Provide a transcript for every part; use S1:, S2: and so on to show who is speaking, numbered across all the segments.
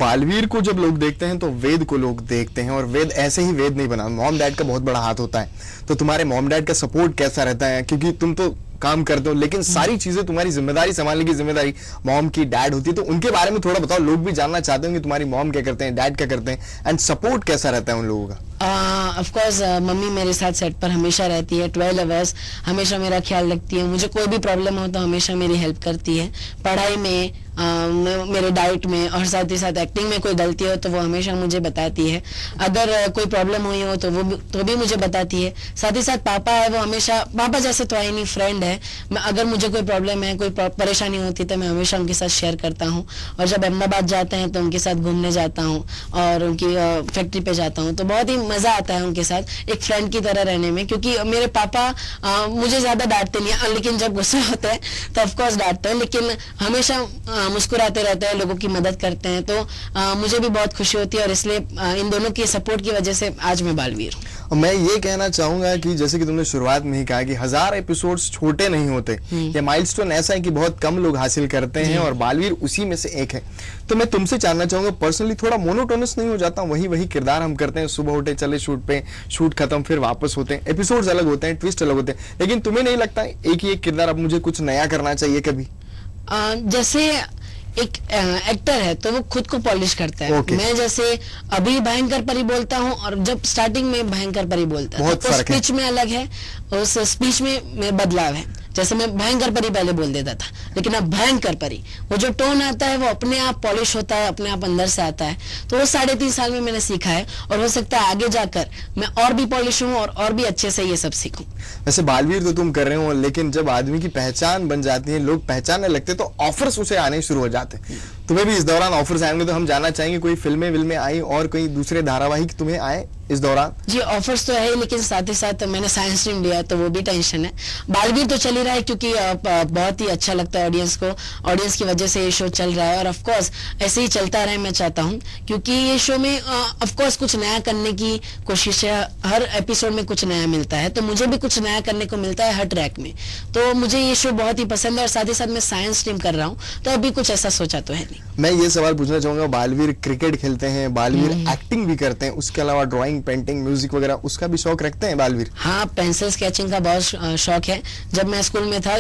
S1: बालवीर को जब लोग देखते हैं तो वेद को लोग देखते हैं, और वेद ऐसे ही वेद नहीं बना, मॉम डैड का बहुत बड़ा हाथ होता है। तो तुम्हारे मॉम डैड का सपोर्ट कैसा रहता है, क्योंकि तुम तो काम करते हो लेकिन सारी चीजें तुम्हारी जिम्मेदारी संभालने की जिम्मेदारी मॉम की, डैड होती है, तो उनके बारे में थोड़ा बताओ। लोग भी जानना चाहते हैं कि तुम्हारी मॉम क्या करते हैं, डैड क्या करते हैं, एंड सपोर्ट कैसा रहता है उन लोगों का।
S2: ऑफ कोर्स मम्मी मेरे साथ सेट पर हमेशा रहती है, 12 आवर्स हमेशा मेरा ख्याल रखती है। मुझे कोई भी प्रॉब्लम हो तो हमेशा मेरी हेल्प करती है, पढ़ाई में, मेरे डाइट में, और साथ ही साथ एक्टिंग में कोई गलती हो तो वो हमेशा मुझे बताती है। अगर कोई प्रॉब्लम हुई हो तो भी मुझे बताती है। साथ ही साथ पापा है, वो हमेशा, पापा जैसे तो आई नहीं, फ्रेंड है। अगर मुझे कोई प्रॉब्लम है, कोई परेशानी होती तो मैं हमेशा उनके साथ शेयर करता हूँ। और जब अहमदाबाद जाते हैं तो उनके साथ घूमने जाता हूँ और उनकी फैक्ट्री पे जाता हूँ, तो बहुत ही मजा आता है उनके साथ एक फ्रेंड की तरह रहने में। क्योंकि मेरे पापा मुझे ज्यादा डांटते नहीं है, लेकिन जब गुस्सा होता है तो ऑफकोर्स डांटते हैं, लेकिन हमेशा मुस्कुराते रहते हैं, लोगों की मदद करते हैं। तो मुझे भी बहुत खुशी होती है, और इसलिए इन दोनों की सपोर्ट की वजह से आज मैं बालवीर हूँ।
S1: मैं ये कहना चाहूंगा कि जैसे कि तुमने शुरुआत में ही कहा कि 1000 एपिसोड्स छोटे नहीं होते, ये माइलस्टोन ऐसा है कि बहुत कम लोग हासिल करते हैं, और बालवीर उसी में से एक है। तो मैं तुमसे जानना चाहूंगा, पर्सनली थोड़ा मोनोटोनस नहीं हो जाता, वही किरदार हम करते हैं, सुबह उठे चले शूट पे, शूट खत्म, फिर वापस होते हैं, एपिसोड्स अलग होते हैं, ट्विस्ट अलग होते हैं, लेकिन तुम्हें नहीं लगता एक ही एक किरदार, अब मुझे कुछ नया करना चाहिए कभी?
S2: जैसे एक एक्टर है तो वो खुद को पॉलिश करता है। मैं जैसे अभी भयंकर परी बोलता हूँ, और जब स्टार्टिंग में भयंकर परी बोलता है तो स्पीच में अलग है, उस स्पीच में बदलाव है। जैसे मैं भयंकर परी पहले बोल देता था, लेकिन अब भयंकर परी, वो जो टोन आता है वो अपने आप पॉलिश होता है, अपने आप अंदर से आता है। तो वो 3.5 साल में मैंने सीखा है, और हो सकता है आगे जाकर मैं और भी पॉलिश हूँ और भी अच्छे से ये सब सीखूं।
S1: वैसे बालवीर तो तुम कर रहे हो, लेकिन जब आदमी की पहचान बन जाती है, लोग पहचानने लगते तो ऑफर्स उसे आने शुरू हो जाते हैं। तुम्हें भी इस दौरान ऑफर्स आएंगे, तो हम जानना चाहेंगे कोई फिल्में आई और कोई दूसरे धारावाहिक तुम्हें आए इस दौरान?
S2: जी ऑफर्स तो है, लेकिन साथ ही साथ मैंने साइंस स्ट्रीम लिया तो वो भी टेंशन है। बालवीर तो चल ही रहा है क्योंकि बहुत ही अच्छा लगता है ऑडियंस को, ऑडियंस की वजह से ये शो चल रहा है, और ऑफ कोर्स ऐसे ही चलता रहे मैं चाहता हूँ, क्योंकि ये शो में ऑफ कोर्स कुछ नया करने की कोशिश है। हर एपिसोड में कुछ नया मिलता है, तो मुझे भी कुछ नया करने को मिलता है हर ट्रैक में। तो मुझे ये शो बहुत ही पसंद है, और साथ ही साथ मैं साइंस स्ट्रीम कर रहा हूँ, तो अभी कुछ ऐसा सोचा तो है नहीं।
S1: मैं ये सवाल पूछना चाहूंगा, बालवीर क्रिकेट खेलते हैं, बालवीर एक्टिंग भी करते हैं, उसके अलावा ड्राइंग, पेंटिंग, म्यूजिक वगैरह, उसका भी शौक रखते हैं बालवीर?
S2: हाँ, पेंसिल स्केचिंग का बहुत शौक है। जब मैं स्कूल में था,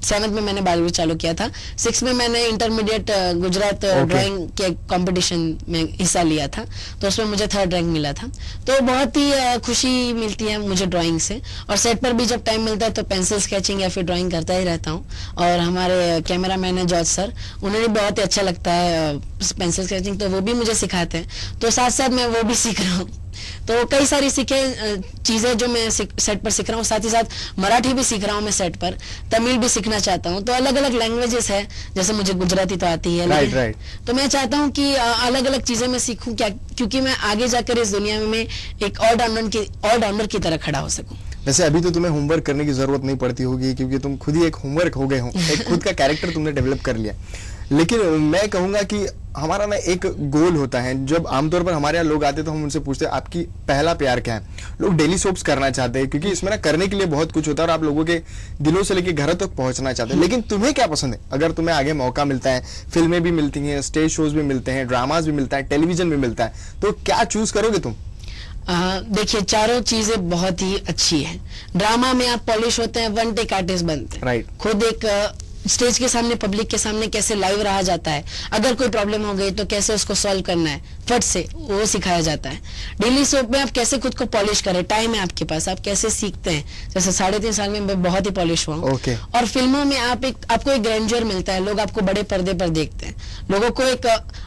S2: 7th में मैंने बालवीर चालू किया था। 6th में मैंने इंटरमीडिएट गुजरात ड्राइंग के कंपटीशन में हिस्सा लिया था, तो उसमें मुझे 3rd रैंक मिला था। तो बहुत ही खुशी मिलती है मुझे ड्राइंग से, और सेट पर भी जब टाइम मिलता है तो पेंसिल स्केचिंग या फिर ड्राइंग करता ही रहता हूँ। और हमारे कैमरामैन है जॉर्ज सर, उन्हें भी बहुत ही अच्छा लगता है पेंसिल स्केचिंग, तो वो भी मुझे सिखाते हैं। तो साथ साथ मैं वो भी सीख रहा हूँ। तो कई सारी चीजें जो मैं सेट पर सीख रहा हूँ, साथ ही साथ मराठी भी सीख रहा हूँ मैं सेट पर, तमिल भी सीखना चाहता हूँ। तो अलग अलग लैंग्वेजेस है, जैसे मुझे गुजराती तो आती है,
S1: राइट।
S2: तो मैं चाहता हूँ कि अलग अलग चीजें मैं सीखूं, क्या, क्योंकि मैं आगे जाकर इस दुनिया में एक ऑलराउंडर की तरह खड़ा हो सकूं।
S1: वैसे अभी तो तुम्हें होमवर्क करने की जरूरत नहीं पड़ती होगी, क्योंकि तुम खुद ही एक होमवर्क हो गए हो, एक खुद का कैरेक्टर तुमने डेवलप कर लिया। लेकिन मैं कहूंगा कि हमारा ना एक गोल होता है, जब आमतौर पर हमारे यहाँ लोग आते तो हम उनसे पूछते हैं आपकी पहला प्यार क्या है। लोग डेली सोप्स करना चाहते हैं, क्योंकि इसमें ना करने के लिए बहुत कुछ होता है, और आप लोगों के दिलों से लेके घरों तक पहुंचना चाहते हैं। लेकिन तुम्हें क्या पसंद है? अगर तुम्हें आगे मौका मिलता है, फिल्में भी मिलती हैं, स्टेज शोज भी मिलते हैं, ड्रामाज भी मिलता है, टेलीविजन भी मिलता है, तो क्या चूज करोगे तुम?
S2: देखिए, चारों चीजें बहुत ही अच्छी है। ड्रामा में आप पॉलिश होते हैं, 1 टेक आर्टिस्ट बनते हैं,
S1: राइट।
S2: खुद एक स्टेज के सामने, पब्लिक के सामने कैसे लाइव रहा जाता है, अगर कोई प्रॉब्लम हो गई तो कैसे उसको सॉल्व करना है फट से, वो सिखाया जाता है। डेली सोप में आप कैसे खुद को पॉलिश करें, टाइम है आपके पास, आप कैसे सीखते हैं। जैसे 3.5 साल में मैं बहुत ही पॉलिश हुआ हूँ। और फिल्मों में आपको एक ग्रैंडियर मिलता है, लोग आपको बड़े पर्दे पर देखते हैं, लोगों को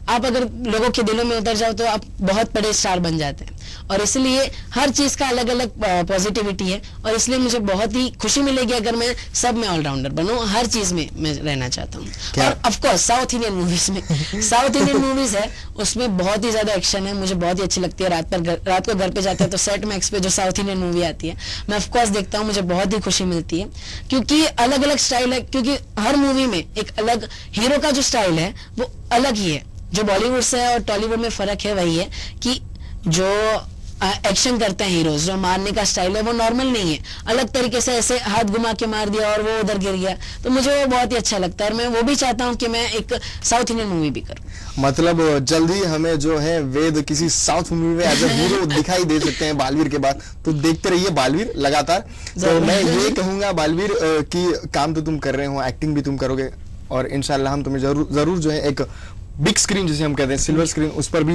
S2: आप अगर लोगों के दिलों में उतर जाओ तो आप बहुत बड़े स्टार बन जाते हैं। और इसलिए हर चीज का अलग अलग पॉजिटिविटी है, और इसलिए मुझे बहुत ही खुशी मिलेगी अगर मैं सब में ऑलराउंडर बनूं, हर चीज में मैं रहना चाहता हूँ। और of course south Indian movies में साउथ इंडियन मूवीज है, उसमें बहुत ही ज्यादा एक्शन है, मुझे बहुत ही अच्छी लगती है। रात को घर पे जाते हैं तो सेट मैक्स पे जो साउथ इंडियन मूवी आती है मैं ऑफ कोर्स देखता हूँ, मुझे बहुत ही खुशी मिलती है, क्योंकि अलग अलग स्टाइल है। क्योंकि हर मूवी में एक अलग हीरो का जो स्टाइल है वो अलग ही है। जो बॉलीवुड से है और टॉलीवुड में फर्क है वही है कि जो एक्शन करते हैं हीरोज, जो मारने का स्टाइल है वो नॉर्मल नहीं है, अलग तरीके से ऐसे हाथ घुमा के मार दिया और वो उधर गिर गया, तो मुझे वो बहुत ही अच्छा लगता है और मैं वो भी चाहता हूँ कि मैं एक साउथ इंडियन मूवी भी करूँ।
S1: मतलब जल्दी हमें जो है वेद किसी साउथ मूवी में एज ए हीरो दिखाई दे सकते हैं बालवीर के बाद, तो देखते रहिए बालवीर लगातार। तो मैं ये कहूंगा बालवीर कि काम तो तुम कर रहे हो, एक्टिंग भी तुम करोगे और इंशाल्लाह हम तुम्हें जरूर जो है एक बिग स्क्रीन जिसे हम कहते हैं सिल्वर स्क्रीन, उस पर भी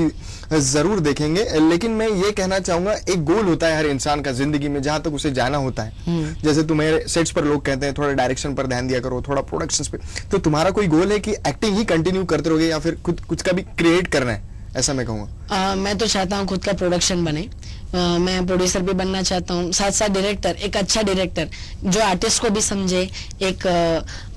S1: जरूर देखेंगे। लेकिन मैं ये कहना चाहूंगा, एक गोल होता है हर इंसान का जिंदगी में जहां तक उसे जाना होता है। जैसे तुम्हें सेट्स पर लोग कहते हैं थोड़ा डायरेक्शन पर ध्यान दिया करो, थोड़ा प्रोडक्शंस पे, तो तुम्हारा कोई गोल है कि एक्टिंग ही कंटिन्यू करते रहोगे या फिर कुछ का भी क्रिएट करना है, ऐसा मैं कहूंगा?
S2: मैं तो चाहता हूँ खुद का प्रोडक्शन बने, मैं प्रोड्यूसर भी बनना चाहता हूँ, साथ साथ डायरेक्टर, एक अच्छा डायरेक्टर जो आर्टिस्ट को भी समझे, एक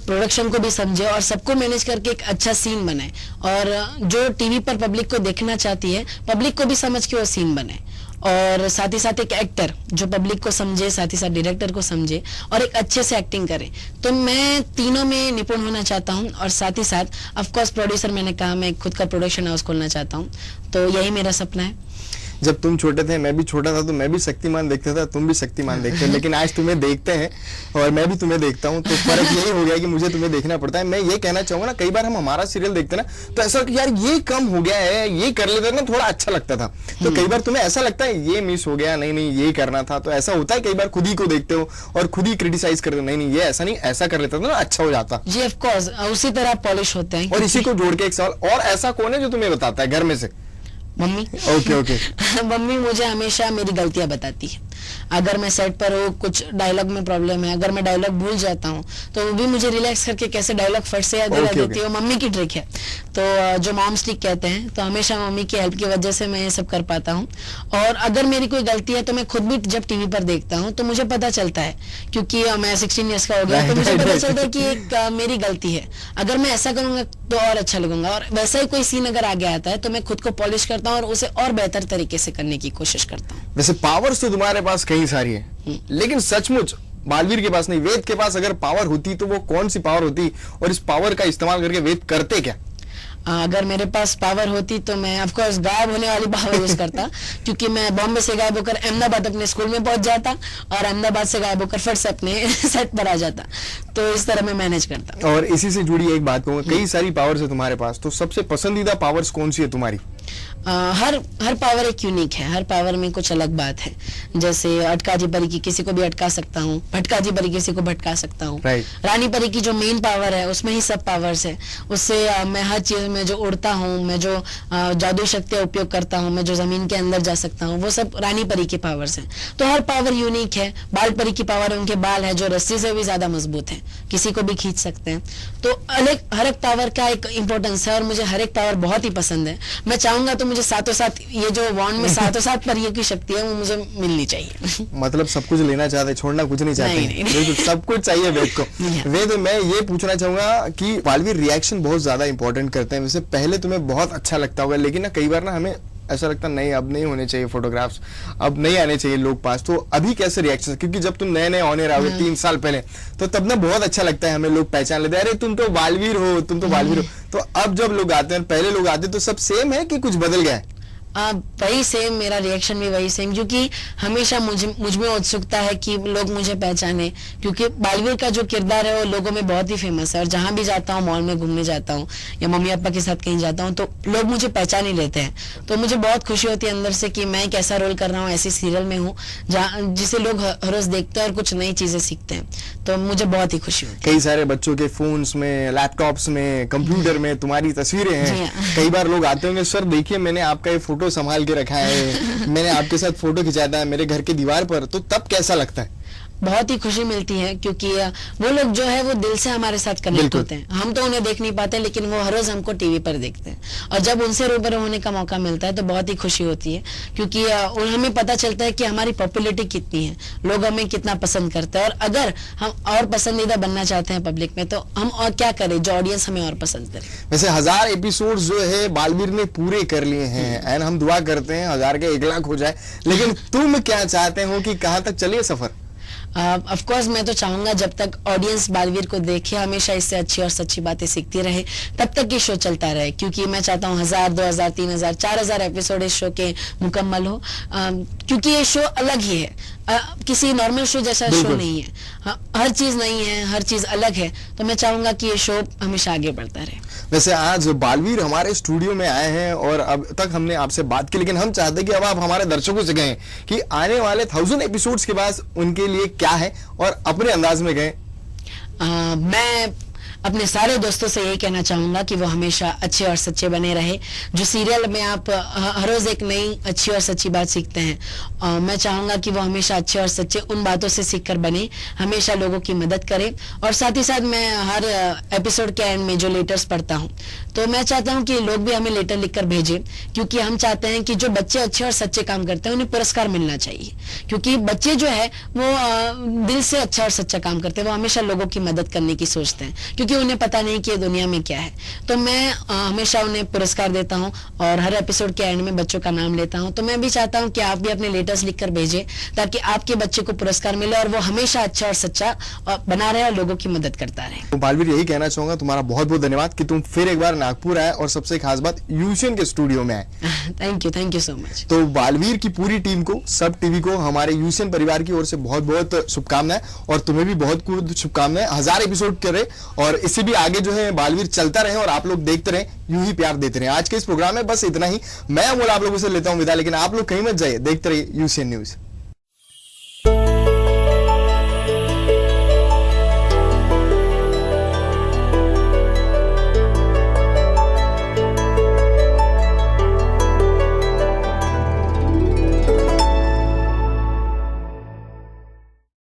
S2: प्रोडक्शन को भी समझे और सबको मैनेज करके एक अच्छा सीन बनाए, और जो टीवी पर पब्लिक को देखना चाहती है पब्लिक को भी समझ के वो सीन बने, और साथ ही साथ एक एक्टर जो पब्लिक को समझे, साथ ही साथ डायरेक्टर को समझे और एक अच्छे से एक्टिंग करे। तो मैं तीनों में निपुण होना चाहता हूँ, और साथ ही साथ ऑफ कोर्स प्रोड्यूसर, मैंने कहा मैं खुद का प्रोडक्शन हाउस खोलना चाहता हूँ, तो यही मेरा सपना है।
S1: जब तुम छोटे थे, मैं भी छोटा था, तो मैं भी शक्तिमान देखता था, तुम भी शक्तिमान देखते हो, लेकिन आज तुम्हें देखते हैं और मैं भी तुम्हें देखता हूँ, तो फर्क यही हो गया कि मुझे तुम्हें देखना पड़ता है। मैं ये कहना चाहूंगा ना, कई बार हम हमारा सीरियल देखते ना तो ऐसा कि यार ये कम हो गया है, ये कर लेते ना थोड़ा अच्छा लगता था, तो कई बार तुम्हें ऐसा लगता है ये मिस हो गया, नहीं ये करना था, तो ऐसा होता है कई बार खुद ही को देखते हो और खुद ही क्रिटिसाइज करते हो, नहीं ये ऐसा नहीं, ऐसा कर लेता था ना अच्छा हो जाता।
S2: जी ऑफ कोर्स, उसी तरह पॉलिश होते हैं।
S1: और इसी को जोड़ के एक सवाल और, ऐसा कौन है जो तुम्हें बताता है घर में से?
S2: मम्मी।
S1: ओके।
S2: मम्मी मुझे हमेशा मेरी गलतियां बताती है। अगर मैं सेट पर हूँ, कुछ डायलॉग में प्रॉब्लम है, अगर मैं डायलॉग भूल जाता हूँ तो वो भी मुझे रिलैक्स करके कैसे डायलॉग फट से याद दिला देती है, वो मम्मी की ट्रिक है। तो जो मॉम्स ट्रिक कहते हैं, तो हमेशा मम्मी की हेल्प की वजह से मैं ये सब कर पाता हूँ। और अगर मेरी कोई गलती है तो मैं खुद भी जब टीवी पर देखता हूँ तो मुझे पता चलता है, क्योंकि मैं 16 ईयर्स का हो गया, तो मुझे पता चलता है कि एक मेरी गलती है, अगर मैं ऐसा करूंगा तो और अच्छा लगूंगा, और वैसा ही कोई सीन अगर आगे आता है तो मैं खुद को पॉलिश करता हूँ और उसे और बेहतर तरीके से करने की कोशिश करता हूँ।
S1: वैसे पावर्स तो तुम्हारे पास कई सारी है, लेकिन सचमुच बालवीर के पास नहीं, वेद के पास अगर पावर होती तो वो कौन सी पावर होती, और इस पावर का इस्तेमाल करके वेद करते क्या?
S2: अगर मेरे पास पावर होती तो मैं ऑफ कोर्स गायब होने वाली पावर यूज करता, क्योंकि मैं बॉम्बे से गायब होकर अहमदाबाद अपने स्कूल में पहुंच जाता और अहमदाबाद से गायब होकर फिर से अपने सेट पर आ जाता, तो इस तरह मैं मैनेज करता।
S1: और इसी से जुड़ी एक बात कहूंगा, कई सारी पावर्स है तुम्हारे पास, तो सबसे पसंदीदा पावर्स कौन सी है तुम्हारी?
S2: हर पावर एक यूनिक है, हर पावर में कुछ अलग बात है। जैसे अटकाजी परी की, किसी को भी अटका सकता हूँ, भटकाजी परी किसी को भटका सकता हूँ। रानी परी की जो मेन पावर है उसमें ही सब पावर्स है, उससे मैं हर चीज में जो उड़ता हूँ, मैं जो जादू शक्तियां उपयोग करता हूँ, मैं जो जमीन के अंदर जा सकता हूँ, वो सब रानी परी की पावर्स है। तो हर पावर यूनिक है। बाल परी की पावर, उनके बाल है जो रस्सी से भी ज्यादा मजबूत है, किसी को भी खींच सकते हैं। तो हर एक पावर का एक इंपॉर्टेंस है और मुझे हर एक पावर बहुत ही पसंद है। मैं चाहूंगा तो मुझे साथों साथ ये जो वॉन्ड में साथों साथ परियों की शक्ति है वो मुझे मिलनी चाहिए।
S1: मतलब सब कुछ लेना चाहते, छोड़ना कुछ नहीं चाहते।
S2: नहीं।
S1: सब कुछ चाहिए वेद को। वेद, मैं ये पूछना चाहूंगा कि बालवीर रिएक्शन बहुत ज्यादा इंपॉर्टेंट करते हैं, वैसे पहले तुम्हें बहुत अच्छा लगता होगा, लेकिन ना कई बार ना हमें ऐसा लगता नहीं अब नहीं होने चाहिए फोटोग्राफ्स, अब नहीं आने चाहिए लोग पास, तो अभी कैसे रिएक्शन? क्योंकि जब तुम नए नए ऑन एयर आओगे 3 साल पहले, तो तब ना बहुत अच्छा लगता है, हमें लोग पहचान लेते हैं, अरे तुम तो बालवीर हो, तुम तो बालवीर हो। तो अब जब लोग आते हैं, पहले लोग आते, तो सब सेम है कि कुछ बदल गया है?
S2: वही सेम, मेरा रिएक्शन भी वही सेम, क्योंकि हमेशा मुझ में उत्सुकता है कि लोग मुझे पहचाने, क्योंकि बालवीर का जो किरदार है वो लोगों में बहुत ही फेमस है। और जहां भी जाता हूँ, मॉल में घूमने जाता हूँ या मम्मी पापा के साथ कहीं जाता हूँ, तो लोग मुझे पहचान ही लेते हैं। तो मुझे बहुत खुशी होती है अंदर से कि मैं एक ऐसा रोल कर रहा हूँ, ऐसी सीरियल में हूँ जिसे लोग हर रोज देखते हैं और कुछ नई चीजें सीखते हैं, तो मुझे बहुत ही खुशी होती है।
S1: कई सारे बच्चों के फोन्स में, लैपटॉप्स में, कंप्यूटर में तुम्हारी तस्वीरें हैं। कई बार लोग आते होंगे, सर देखिए मैंने आपका ये फोटो संभाल के रखा है, मैंने आपके साथ फोटो खिंचाता है मेरे घर की दीवार पर, तो तब कैसा लगता है?
S2: बहुत ही खुशी मिलती है, क्योंकि वो लोग जो है वो दिल से हमारे साथ कनेक्ट होते हैं। हम तो उन्हें देख नहीं पाते, लेकिन वो हर रोज हमको टीवी पर देखते हैं, और जब उनसे रूबरू होने का मौका मिलता है तो बहुत ही खुशी होती है, क्योंकि हमें पता चलता है कि हमारी पॉपुलैरिटी कितनी है, लोग हमें कितना पसंद करते हैं, और अगर हम और पसंदीदा बनना चाहते हैं पब्लिक में, तो हम और क्या करें, जो ऑडियंस हमें और पसंद करे।
S1: वैसे 1000 एपिसोड जो है बालवीर ने पूरे कर लिए हैं, एंड हम दुआ करते हैं 1000 के 1 लाख हो जाए, लेकिन तुम क्या चाहते हो कि कहाँ तक चलिए सफर?
S2: ऑफ कोर्स मैं तो चाहूंगा जब तक ऑडियंस बालवीर को देखे, हमेशा इससे अच्छी और सच्ची बातें सीखती रहे, तब तक ये शो चलता रहे, क्योंकि मैं चाहता हूँ 1000, 2000, 3000, 4000 एपिसोड इस शो के मुकम्मल हो, क्योंकि ये शो अलग ही है, किसी नॉर्मल शो जैसा शो नहीं है, हर चीज नहीं है, हर चीज अलग है, तो मैं चाहूंगा कि ये शो हमेशा आगे बढ़ता रहे।
S1: वैसे आज बालवीर हमारे स्टूडियो में आए हैं और अब तक हमने आपसे बात की, लेकिन हम चाहते हैं कि अब आप हमारे दर्शकों से कहें कि आने वाले 1000 एपिसोड्स के बाद उनके लिए क्या है, और अपने अंदाज में कहें।
S2: मैं अपने सारे दोस्तों से यही कहना चाहूंगा कि वो हमेशा अच्छे और सच्चे बने रहे। जो सीरियल में आप हर रोज एक नई अच्छी और सच्ची बात सीखते हैं, मैं चाहूंगा कि वो हमेशा अच्छे और सच्चे उन बातों से सीखकर बने, हमेशा लोगों की मदद करें। और साथ ही साथ मैं हर एपिसोड के एंड में जो लेटर्स पढ़ता हूं, तो मैं चाहता हूं कि लोग भी हमें लेटर लिखकर भेजें, क्योंकि हम चाहते हैं कि जो बच्चे अच्छे और सच्चे काम करते हैं उन्हें पुरस्कार मिलना चाहिए, क्योंकि बच्चे जो है वो दिल से अच्छा और सच्चा काम करते हैं, वो हमेशा लोगों की मदद करने की सोचते हैं, क्योंकि उन्हें पता नहीं कि दुनिया में क्या है। तो मैं हमेशा उन्हें पुरस्कार देता हूं और हर एपिसोड के एंड में बच्चों का नाम लेता हूं। तो मैं भी चाहता हूं कि आप भी अपने लेटर्स लिखकर भेजें, ताकि आपके बच्चे को पुरस्कार मिले और वो हमेशा अच्छा और सच्चा बना रहे और लोगों की मदद करता रहे।
S1: तो बालवीर यही कहना चाहूंगा, तुम्हारा बहुत बहुत धन्यवाद कि तुम फिर एक बार नागपुर आए और सबसे खास बात यूशियन के स्टूडियो में आए।
S2: Thank you so much.
S1: तो बालवीर की पूरी टीम को, सब टीवी को, हमारे यूशियन परिवार की ओर से बहुत बहुत शुभकामनाएं, और तुम्हें भी बहुत बहुत शुभकामनाएं। 1000 एपिसोड करे और इससे भी आगे जो है बालवीर चलता रहे और आप लोग देखते रहे, यूं ही प्यार देते रहे। आज के इस प्रोग्राम में बस इतना ही। मैं अमोल आप लोगों से लेता हूं विदा, लेकिन आप लोग कहीं मत जाइए, देखते रहिए यूशियन न्यूज।